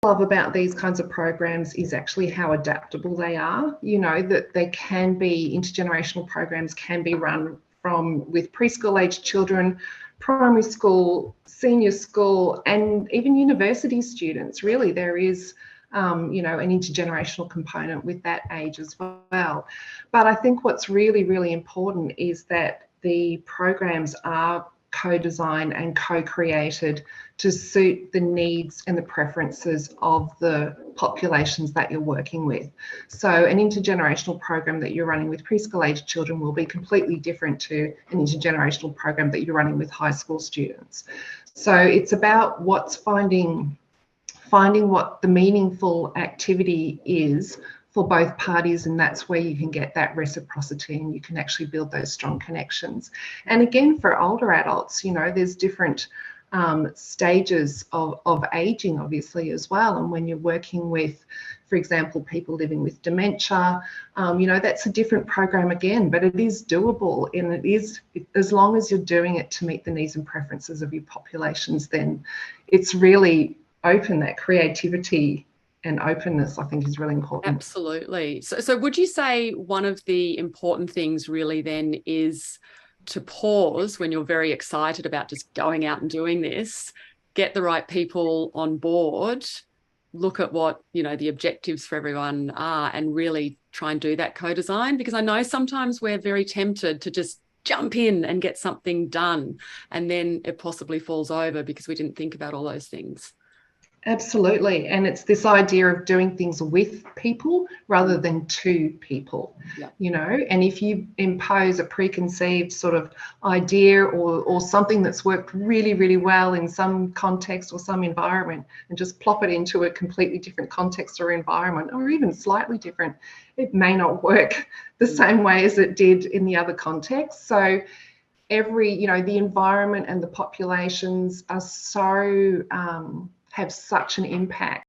love about these kinds of programs is actually how adaptable they are. You know, that they can be, intergenerational programs can be run with preschool age children, primary school, senior school, and even university students. Really, there is you know, an intergenerational component with that age as well. But I think what's really, really important is that the programs are co-designed and co-created to suit the needs and the preferences of the populations that you're working with. So an intergenerational program that you're running with preschool age children will be completely different to an intergenerational program that you're running with high school students. So it's about finding what the meaningful activity is for both parties, and that's where you can get that reciprocity and you can actually build those strong connections. And again, for older adults, you know, there's different stages of aging, obviously, as well. And when you're working with, for example, people living with dementia, you know, that's a different program again, but it is doable, and it is, as long as you're doing it to meet the needs and preferences of your populations, then it's really open. That creativity and openness, I think, is really important. Absolutely. So would you say one of the important things really then is to pause when you're very excited about just going out and doing this, get the right people on board, look at what, you know, the objectives for everyone are, and really try and do that co-design? Because I know sometimes we're very tempted to just jump in and get something done, and then it possibly falls over because we didn't think about all those things. Absolutely. And it's this idea of doing things with people rather than to people, you know, and if you impose a preconceived sort of idea or something that's worked really, really well in some context or some environment and just plop it into a completely different context or environment, or even slightly different, it may not work the same way as it did in the other context. So you know, the environment and the populations are so have such an impact